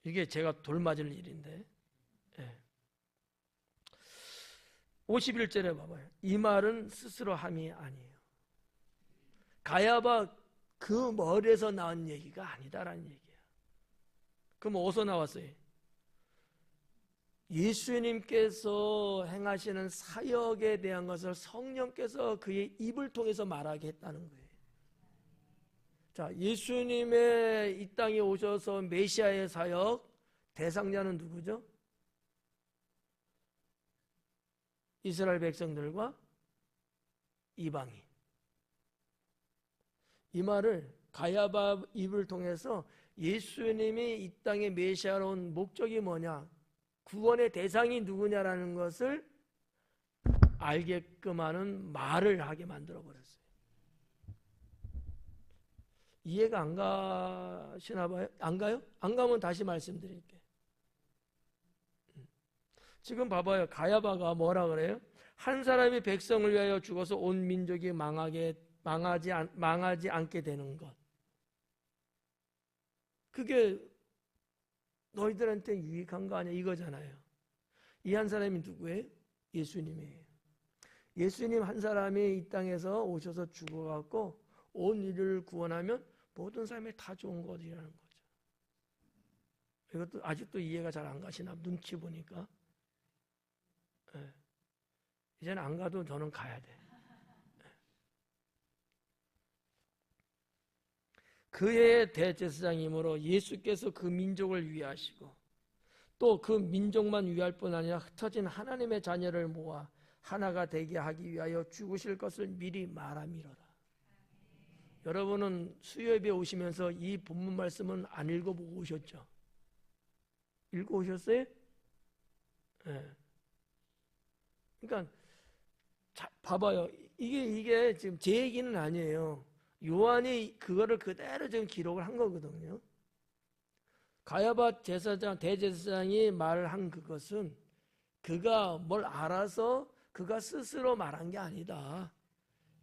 이게 제가 돌맞을 일인데. 네. 51절에 봐봐요. 이 말은 스스로 함이 아니에요. 가야바 그 머리에서 나온 얘기가 아니다라는 얘기야. 그럼 어디서 나왔어요? 예수님께서 행하시는 사역에 대한 것을 성령께서 그의 입을 통해서 말하게 했다는 거예요. 자, 예수님의 이 땅에 오셔서 메시아의 사역 대상자는 누구죠? 이스라엘 백성들과 이방인. 이 말을 가야바 입을 통해서 예수님이 이 땅에 메시아로 온 목적이 뭐냐, 구원의 대상이 누구냐라는 것을 알게끔 하는 말을 하게 만들어 버렸어요. 이해가 안 가시나 봐요? 안 가요? 안 가면 다시 말씀드릴게요. 지금 봐봐요. 가야바가 뭐라 그래요? 한 사람이 백성을 위하여 죽어서 온 민족이 망하지 않게 되는 것. 그게 너희들한테 유익한 거 아니야? 이거잖아요. 이 한 사람이 누구예요? 예수님이에요. 예수님 한 사람이 이 땅에서 오셔서 죽어갖고 온 인류를 구원하면 모든 사람이 다 좋은 것이라는 거죠. 이것도 아직도 이해가 잘 안 가시나? 눈치 보니까. 네. 이제는 안 가도 저는 가야 돼. 네. 그의 대제사장이므로 예수께서 그 민족을 위하시고 또 그 민족만 위할 뿐 아니라 흩어진 하나님의 자녀를 모아 하나가 되게 하기 위하여 죽으실 것을 미리 말함이로라. 여러분은 수요예배 오시면서 이 본문 말씀은 안 읽어보고 오셨죠? 읽어오셨어요? 네. 그러니까 봐봐요. 이게 지금 제 얘기는 아니에요. 요한이 그거를 그대로 지금 기록을 한 거거든요. 가야바 대제사장이 말을 한 그것은 그가 뭘 알아서 그가 스스로 말한 게 아니다.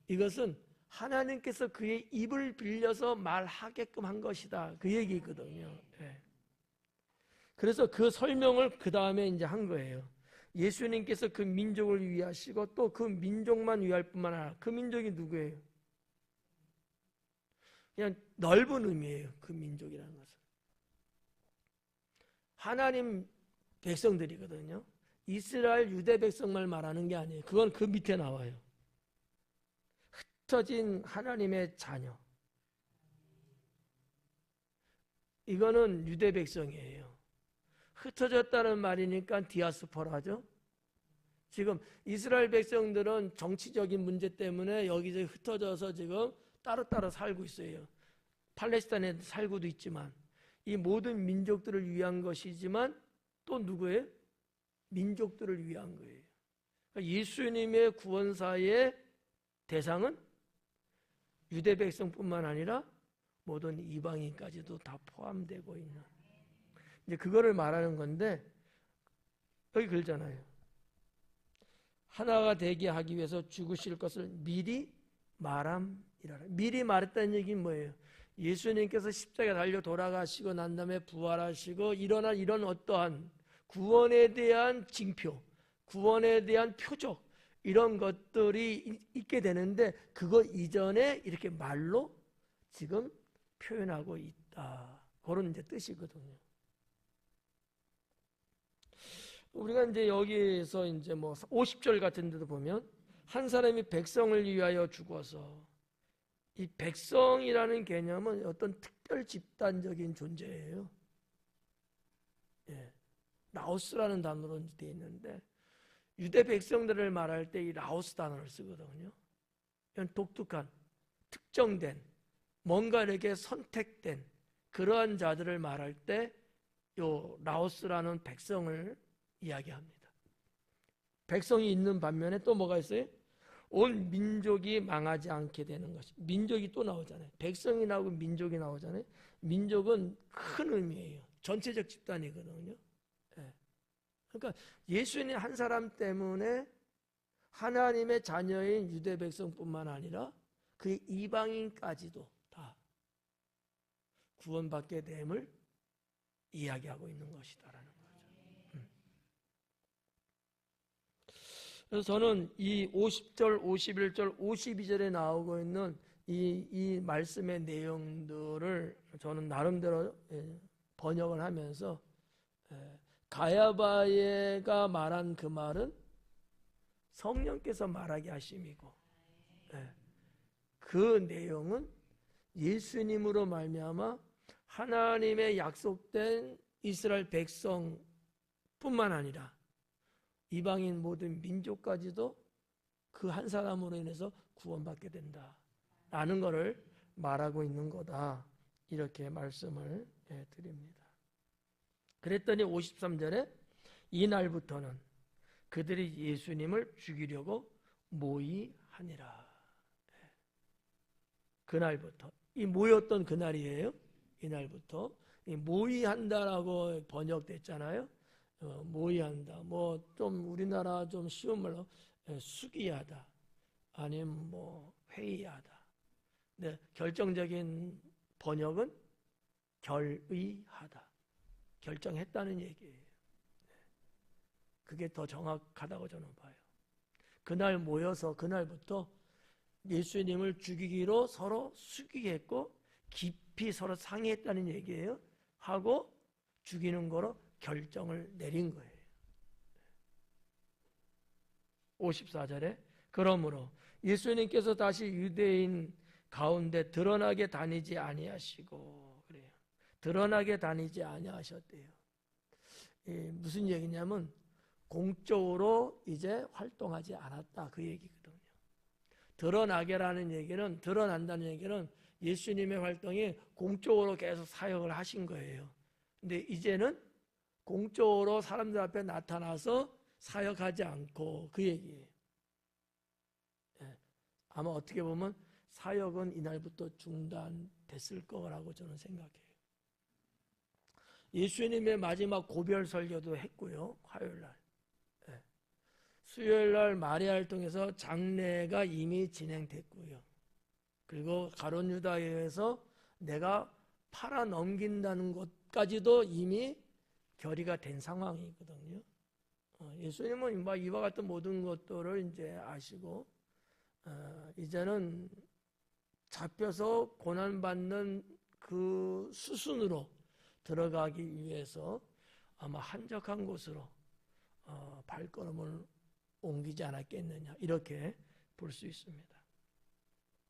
이것은 하나님께서 그의 입을 빌려서 말하게끔 한 것이다. 그 얘기거든요. 네. 그래서 그 설명을 그 다음에 이제 한 거예요. 예수님께서 그 민족을 위하시고 또 그 민족만 위할 뿐만 아니라 그 민족이 누구예요? 그냥 넓은 의미예요. 그 민족이라는 것은. 하나님 백성들이거든요. 이스라엘 유대 백성만 말하는 게 아니에요. 그건 그 밑에 나와요. 흩어진 하나님의 자녀. 이거는 유대 백성이에요. 흩어졌다는 말이니까 디아스포라죠. 지금 이스라엘 백성들은 정치적인 문제 때문에 여기저기 흩어져서 지금 따로따로 살고 있어요. 팔레스타인에 살고도 있지만 이 모든 민족들을 위한 것이지만 또 누구예요? 민족들을 위한 거예요. 그러니까 예수님의 구원사에 대상은 유대 백성뿐만 아니라 모든 이방인까지도 다 포함되고 있는, 이제 그거를 말하는 건데, 여기 그러잖아요. 하나가 되게 하기 위해서 죽으실 것을 미리 말함이라. 미리 말했다는 얘기는 뭐예요? 예수님께서 십자가에 달려 돌아가시고 난 다음에 부활하시고 일어난 이런 어떠한 구원에 대한 징표, 구원에 대한 표적, 이런 것들이 있게 되는데, 그거 이전에 이렇게 말로 지금 표현하고 있다. 그런 이제 뜻이거든요. 우리가 이제 여기서 이제 뭐 50절 같은 데도 보면, 한 사람이 백성을 위하여 죽어서, 이 백성이라는 개념은 어떤 특별 집단적인 존재예요. 예. 라오스라는 단어로 되어 있는데, 유대 백성들을 말할 때 이 라오스 단어를 쓰거든요. 이런 독특한, 특정된, 뭔가 이렇게 선택된 그러한 자들을 말할 때 요 라오스라는 백성을 이야기합니다. 백성이 있는 반면에 또 뭐가 있어요? 온 민족이 망하지 않게 되는 것이. 민족이 또 나오잖아요. 백성이 나오고 민족이 나오잖아요. 민족은 큰 의미예요. 전체적 집단이거든요. 예. 그러니까 예수님 한 사람 때문에 하나님의 자녀인 유대 백성뿐만 아니라 그 이방인까지도 다 구원받게 됨을 이야기하고 있는 것이다라는 거죠. 그래서 저는 이 50절, 51절, 52절에 나오고 있는 이 말씀의 내용들을 저는 나름대로 번역을 하면서, 가야바가 말한 그 말은 성령께서 말하게 하심이고, 그 내용은 예수님으로 말미암아 하나님의 약속된 이스라엘 백성뿐만 아니라 이방인 모든 민족까지도 그 한 사람으로 인해서 구원받게 된다라는 것을 말하고 있는 거다, 이렇게 말씀을 드립니다. 그랬더니 53절에 이날부터는 그들이 예수님을 죽이려고 모의하니라. 그날부터, 이 모였던 그날이에요. 이날부터 모의한다라고 번역됐잖아요. 모의한다. 뭐 좀 우리나라 좀 쉬운 말로 수기하다, 아니면 뭐 회의하다. 네, 결정적인 번역은 결의하다. 결정했다는 얘기예요. 그게 더 정확하다고 저는 봐요. 그날 모여서 그날부터 예수님을 죽이기로 서로 숙의했고 깊이 서로 상의했다는 얘기예요. 하고 죽이는 거로 결정을 내린 거예요. 54절에 그러므로 예수님께서 다시 유대인 가운데 드러나게 다니지 아니하시고, 그래요. 드러나게 다니지 아니하셨대요. 무슨 얘기냐면 공적으로 이제 활동하지 않았다, 그 얘기거든요. 드러나게라는 얘기는, 드러난다는 얘기는 예수님의 활동이 공적으로 계속 사역을 하신 거예요. 근데 이제는 공적으로 사람들 앞에 나타나서 사역하지 않고, 그 얘기예요. 아마 어떻게 보면 사역은 이날부터 중단됐을 거라고 저는 생각해요. 예수님의 마지막 고별 설교도 했고요, 화요일날. 수요일날 마리아를 통해서 장례가 이미 진행됐고요. 그리고 가룟 유다에서 내가 팔아 넘긴다는 것까지도 이미 결의가 된 상황이거든요. 예수님은 이와 같은 모든 것들을 이제 아시고, 이제는 잡혀서 고난받는 그 수순으로 들어가기 위해서 아마 한적한 곳으로 발걸음을 옮기지 않았겠느냐, 이렇게 볼 수 있습니다.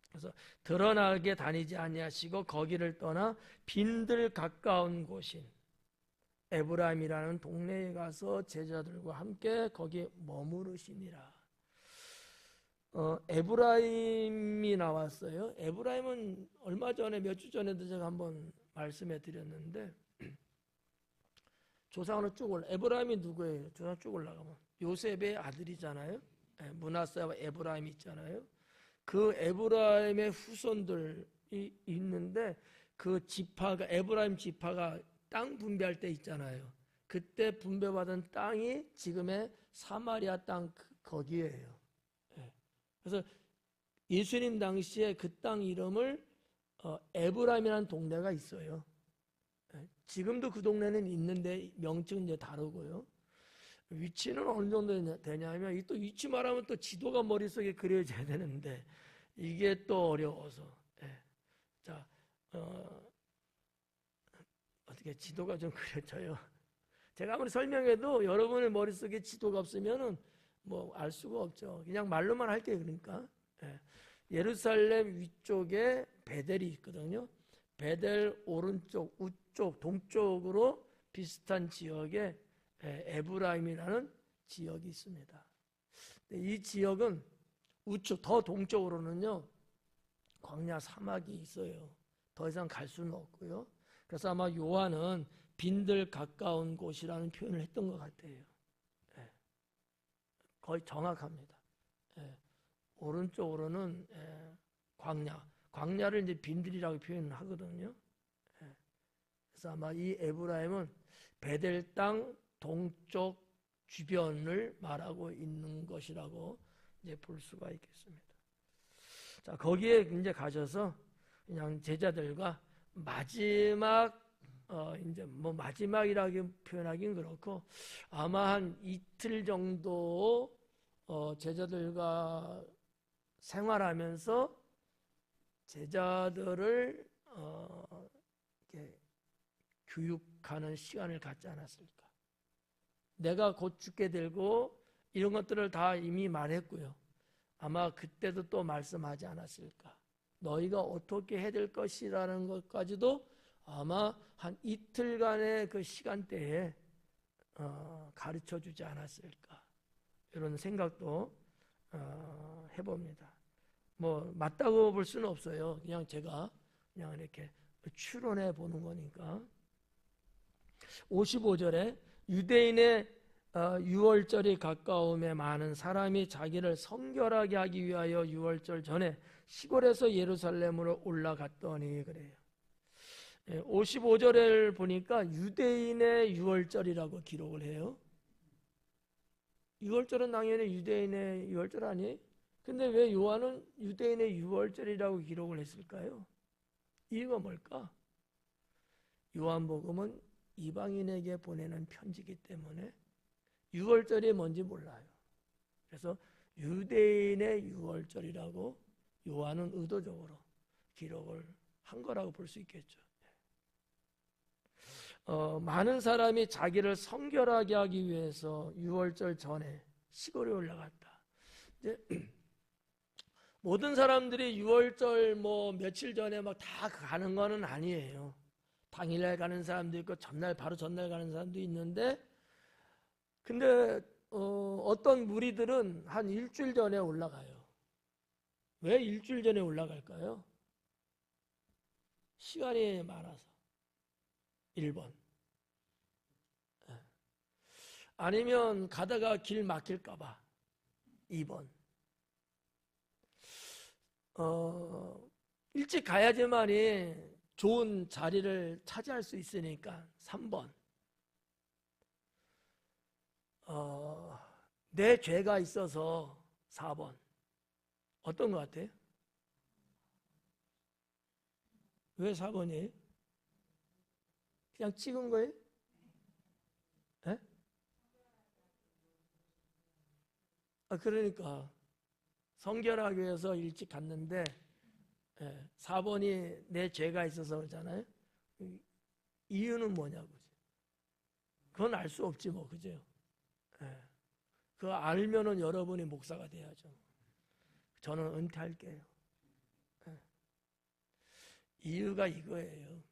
그래서 드러나게 다니지 아니하시고 거기를 떠나 빈들 가까운 곳인 에브라임이라는 동네에 가서 제자들과 함께 거기에 머무르시니라. 에브라임이 나왔어요. 에브라임은 얼마 전에, 몇 주 전에도 제가 한번 말씀해 드렸는데, 조상으로 쭉 올라, 에브라임이 누구예요? 조상 쭉 올라가면 요셉의 아들이잖아요. 므낫세와 에브라임이 있잖아요. 그 에브라임의 후손들이 있는데 그 지파가 에브라임 지파가 땅 분배할 때 있잖아요. 그때 분배받은 땅이 지금의 사마리아 땅 거기에요. 예. 그래서 예수님 당시에 그 땅 이름을 에브라임이라는 동네가 있어요. 예. 지금도 그 동네는 있는데 명칭은 이제 다르고요. 위치는 어느 정도 되냐면 또 위치 말하면 또 지도가 머릿속에 그려져야 되는데 이게 또 어려워서. 예. 자, 어떻게 지도가 좀 그려져요. 제가 아무리 설명해도 여러분의 머릿속에 지도가 없으면은 뭐 알 수가 없죠. 그냥 말로만 할게요. 그러니까 예루살렘 위쪽에 베델이 있거든요. 베델 오른쪽, 우쪽, 동쪽으로 비슷한 지역에 에브라임이라는 지역이 있습니다. 이 지역은 우측 더 동쪽으로는요 광야 사막이 있어요. 더 이상 갈 수는 없고요. 그래서 아마 요한은 빈들 가까운 곳이라는 표현을 했던 것 같아요. 거의 정확합니다. 오른쪽으로는 광야를 이제 빈들이라고 표현을 하거든요. 그래서 아마 이 에브라임은 베델 땅 동쪽 주변을 말하고 있는 것이라고 이제 볼 수가 있겠습니다. 자, 거기에 이제 가셔서 그냥 제자들과 마지막 이제 뭐 마지막이라고 표현하기는 그렇고 아마 한 이틀 정도 제자들과 생활하면서 제자들을 이렇게 교육하는 시간을 갖지 않았을까. 내가 곧 죽게 되고 이런 것들을 다 이미 말했고요. 아마 그때도 또 말씀하지 않았을까. 너희가 어떻게 해야 될 것이라는 것까지도 아마 한 이틀간의 그 시간대에 가르쳐 주지 않았을까. 이런 생각도 해봅니다. 뭐 맞다고 볼 수는 없어요. 그냥 제가 그냥 이렇게 추론해 보는 거니까. 55절에 유대인의 유월절이 가까움에 많은 사람이 자기를 성결하게 하기 위하여 유월절 전에 시골에서 예루살렘으로 올라갔더니 그래요. 55절을 보니까 유대인의 유월절이라고 기록을 해요. 유월절은 당연히 유대인의 유월절 아니에요? 근데 왜 요한은 유대인의 유월절이라고 기록을 했을까요? 이유가 뭘까? 요한복음은 이방인에게 보내는 편지이기 때문에 유월절이 뭔지 몰라요. 그래서 유대인의 유월절이라고 요한은 의도적으로 기록을 한 거라고 볼 수 있겠죠. 많은 사람이 자기를 성결하게 하기 위해서 유월절 전에 시골에 올라갔다. 이제 모든 사람들이 유월절 뭐 며칠 전에 막 다 가는 거는 아니에요. 당일날 가는 사람도 있고 바로 전날 가는 사람도 있는데, 근데 어떤 무리들은 한 일주일 전에 올라가요. 왜 일주일 전에 올라갈까요? 시간이 많아서. 1번. 아니면 가다가 길 막힐까 봐. 2번. 일찍 가야지만이 좋은 자리를 차지할 수 있으니까 3번. 내 죄가 있어서 4번. 어떤 것 같아요? 왜 4번이에요? 그냥 찍은 거예요? 네? 그러니까 성결하기 위해서 일찍 갔는데 4번이 내 죄가 있어서 그러잖아요. 이유는 뭐냐고. 그건 알 수 없지 뭐, 그죠? 그거 알면은 여러분이 목사가 돼야죠. 저는 은퇴할게요. 이유가 이거예요.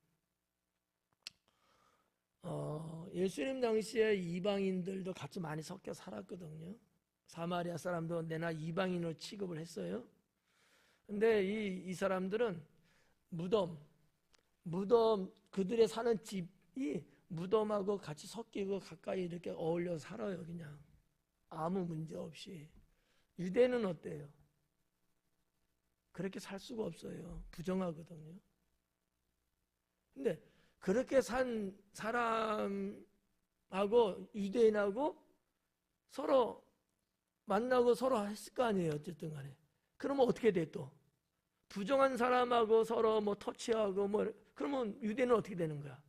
예수님 당시에 이방인들도 같이 많이 섞여 살았거든요. 사마리아 사람도 내나 이방인으로 취급을 했어요. 근데 이 사람들은 무덤 그들의 사는 집이 무덤하고 같이 섞이고 가까이 이렇게 어울려 살아요. 그냥 아무 문제 없이. 유대는 어때요? 그렇게 살 수가 없어요. 부정하거든요. 근데 그렇게 산 사람하고 유대인하고 서로 만나고 서로 했을 거 아니에요. 어쨌든 간에. 그러면 어떻게 돼 또? 부정한 사람하고 서로 뭐 터치하고 뭐 그러면 유대인은 어떻게 되는 거야?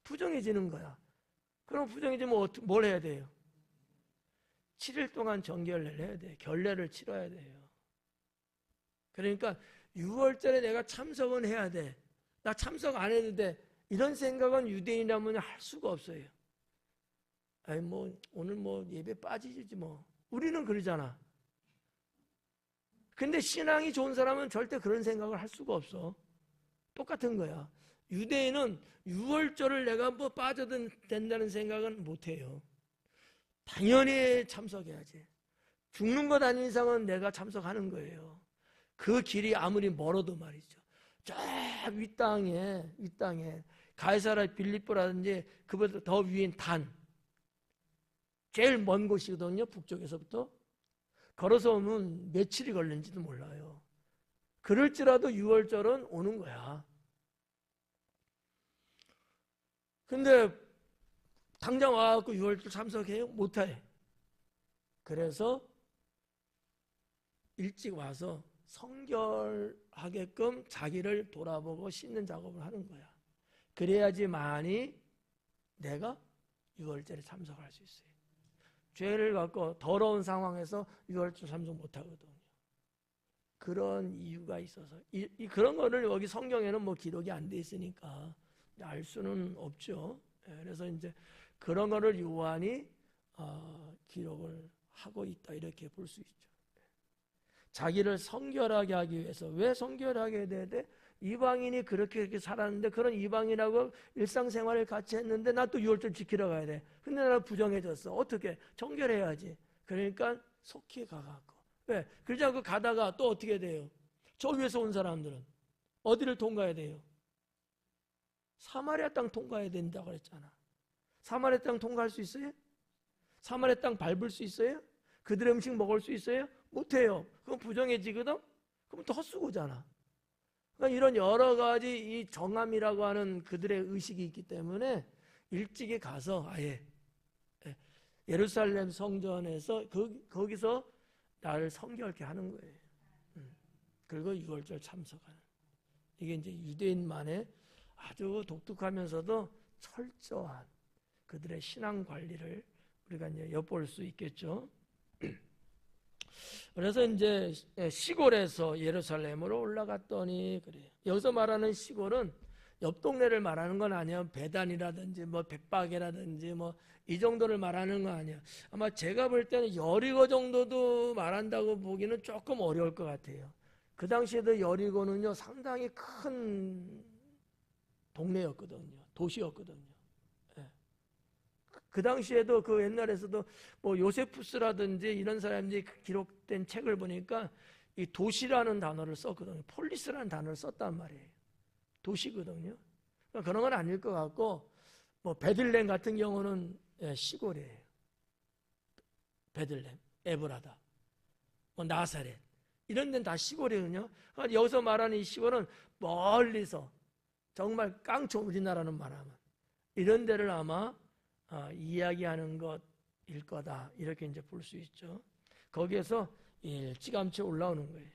부정해지는 거야. 그럼 부정해지면 뭘 해야 돼요? 7일 동안 정결례를 해야 돼. 결례를 치러야 돼요. 그러니까 6월절에 내가 참석은 해야 돼. 나 참석 안 해도 돼. 이런 생각은 유대인이라면 할 수가 없어요. 아니 뭐 오늘 뭐 예배 빠지지 뭐. 우리는 그러잖아. 근데 신앙이 좋은 사람은 절대 그런 생각을 할 수가 없어. 똑같은 거야. 유대인은 6월절을 내가 뭐 빠져도 된다는 생각은 못 해요. 당연히 참석해야지. 죽는 것 아닌 이상은 내가 참석하는 거예요. 그 길이 아무리 멀어도 말이죠. 저 윗땅에 가이사라 빌립보라든지 그보다 더 위인 단, 제일 먼 곳이거든요. 북쪽에서부터. 걸어서 오면 며칠이 걸리는지도 몰라요. 그럴지라도 6월절은 오는 거야. 근데 당장 와갖고 6월절 참석해요? 못해. 그래서 일찍 와서 성결하게끔 자기를 돌아보고 씻는 작업을 하는 거야. 그래야지만이 내가 6월절에 참석할 수 있어요. 죄를 갖고 더러운 상황에서 6월절 참석 못하거든요. 그런 이유가 있어서 그런 거를 여기 성경에는 뭐 기록이 안 돼 있으니까 알 수는 없죠. 그래서 이제 그런 거를 요한이 기록을 하고 있다 이렇게 볼 수 있죠. 자기를 성결하게 하기 위해서. 왜 성결하게 돼야 돼? 이방인이 그렇게 살았는데 그런 이방인하고 일상생활을 같이 했는데 나 또 6월절 지키러 가야 돼. 근데 나 부정해졌어. 어떻게? 정결해야지. 그러니까 속히 가갖고. 왜? 그러지 않고 가다가 또 어떻게 돼요? 저 위에서 온 사람들은 어디를 통과해야 돼요? 사마리아 땅 통과해야 된다고 그랬잖아. 사마리아 땅 통과할 수 있어요? 사마리아 땅 밟을 수 있어요? 그들의 음식 먹을 수 있어요? 못해요. 그럼 부정해지거든? 그럼 또 헛수고잖아. 그러니까 이런 여러 가지 이 정함이라고 하는 그들의 의식이 있기 때문에 일찍이 가서 아예 예루살렘 성전에서 거기서 나를 성결케 하는 거예요. 그리고 6월절 참석하는. 이게 이제 유대인만의 아주 독특하면서도 철저한 그들의 신앙 관리를 우리가 이제 엿볼 수 있겠죠. 그래서 이제 시골에서 예루살렘으로 올라갔더니 그래요. 여기서 말하는 시골은 옆 동네를 말하는 건 아니야. 베단이라든지 뭐 벳박이라든지 뭐 이 정도를 말하는 건 아니야. 아마 제가 볼 때는 여리고 정도도 말한다고 보기는 조금 어려울 것 같아요. 그 당시에도 여리고는요 상당히 큰 동네였거든요. 도시였거든요. 그 당시에도 그 옛날에서도 뭐 요세푸스라든지 이런 사람들이 기록된 책을 보니까 이 도시라는 단어를 썼거든요. 폴리스라는 단어를 썼단 말이에요. 도시거든요. 그러니까 그런 건 아닐 것 같고 뭐 베들렘 같은 경우는 시골이에요. 베들렘, 에브라다, 뭐 나사렛 이런 데는 다 시골이거든요. 그러니까 여기서 말하는 이 시골은 멀리서 정말 깡총 우리나라는 말하면 이런 데를 아마 이야기하는 것일 거다 이렇게 이제 볼 수 있죠. 거기에서 일찌감치 올라오는 거예요.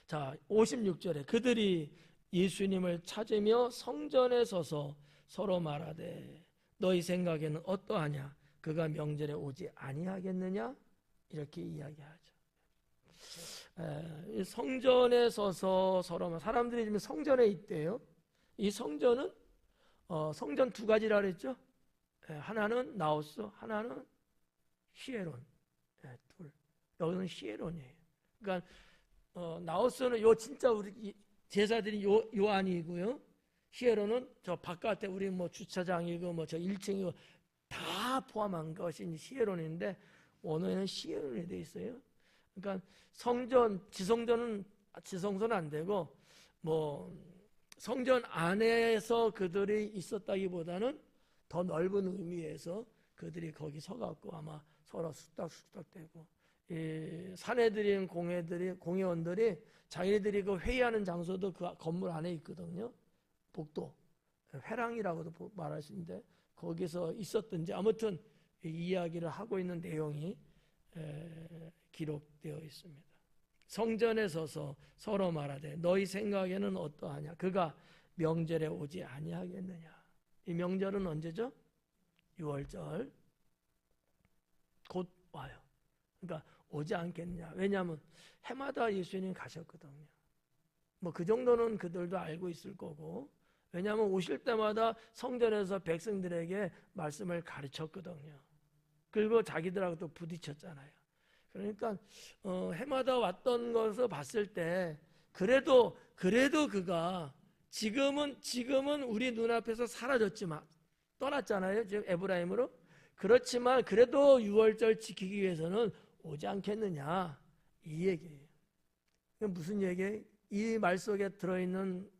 자, 56절에 그들이 예수님을 찾으며 성전에 서서 서로 말하되 너희 생각에는 어떠하냐? 그가 명절에 오지 아니하겠느냐? 이렇게 이야기하죠. 성전에 서서 서로 사람들이 지금 성전에 있대요. 이 성전은 성전 두 가지라 그랬죠. 하나는 나우스, 하나는 히에론. 둘. 여기는 히에론이에요. 그러니까 나우스는 요 진짜 우리 제사들이 요 안이고요. 히에론은 저 바깥에 우리 뭐 주차장이고 뭐 저 1층이고 다 포함한 것이 히에론인데 오늘은 히에론이 돼 있어요. 그러니까 지성전은 안 되고 뭐 성전 안에서 그들이 있었다기보다는 더 넓은 의미에서 그들이 거기 서갖고 아마 서로 숙닥숙닥대고 사내들인 공회원들이 자기네들이 그 회의하는 장소도 그 건물 안에 있거든요. 복도 회랑이라고도 말할 수 있는데 거기서 있었든지 아무튼 이 이야기를 하고 있는 내용이 기록되어 있습니다. 성전에 서서 서로 말하되 너희 생각에는 어떠하냐? 그가 명절에 오지 아니하겠느냐? 이 명절은 언제죠? 6월절 곧 와요. 그러니까 오지 않겠냐? 왜냐하면 해마다 예수님 가셨거든요. 뭐 그 정도는 그들도 알고 있을 거고, 왜냐하면 오실 때마다 성전에서 백성들에게 말씀을 가르쳤거든요. 그리고 자기들하고도 부딪혔잖아요. 그러니까 해마다 왔던 것을 봤을 때 그래도 그가 지금은 우리 눈앞에서 사라졌지만 떠났잖아요. 지금 에브라임으로. 그렇지만 그래도 6월절 지키기 위해서는 오지 않겠느냐 이 얘기예요. 무슨 얘기예요? 이 말 속에 들어있는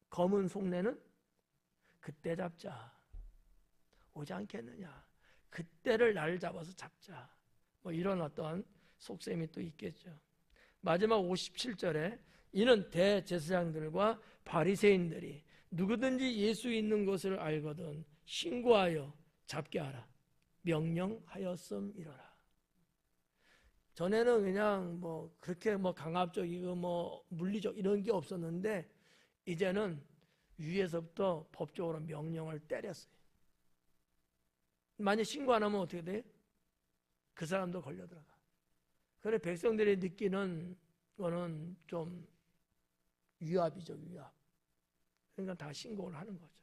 검은 속내는 그때 잡자. 오지 않겠느냐. 그때를 날 잡아서 잡자. 뭐 이런 어떤 속셈이 또 있겠죠. 마지막 57절에 이는 대제사장들과 바리새인들이 누구든지 예수 있는 것을 알거든 신고하여 잡게 하라. 명령하였음이로라. 전에는 그냥 뭐 그렇게 뭐 강압적이고 뭐 물리적 이런 게 없었는데 이제는 위에서부터 법적으로 명령을 때렸어요. 만약 신고 안 하면 어떻게 돼? 그 사람도 걸려 들어가. 그래 백성들이 느끼는 거는 좀 위압이죠, 위압. 그러니까 다 신고를 하는 거죠.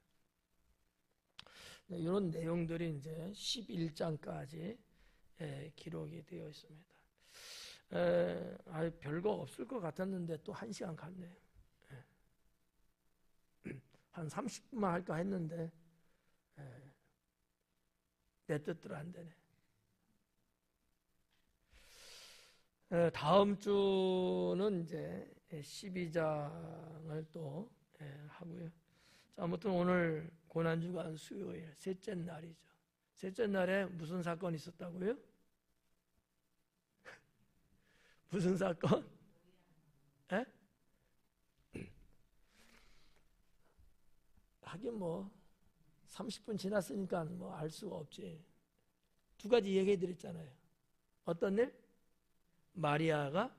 이런 내용들이 이제 11장까지 기록이 되어 있습니다. 별거 없을 것 같았는데 또 1시간 갔네요. 한 30분만 할까 했는데 내 뜻대로 안 되네. 다음 주는 이제 12장을 또 하고요. 자, 아무튼 오늘 고난주간 수요일 셋째 날이죠. 셋째 날에 무슨 사건이 있었다고요? 무슨 사건? 에? 하긴 뭐 30분 지났으니까 뭐 알 수가 없지. 두 가지 얘기해 드렸잖아요. 어떤 일? 마리아가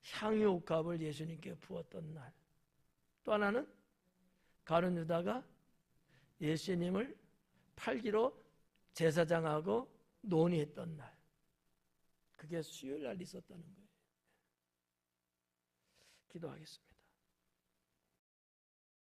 향유옥합을 예수님께 부었던 날. 또 하나는 가룟 유다가 예수님을 팔기로 제사장하고 논의했던 날. 그게 수요일 날 있었다는 거예요. 기도하겠습니다.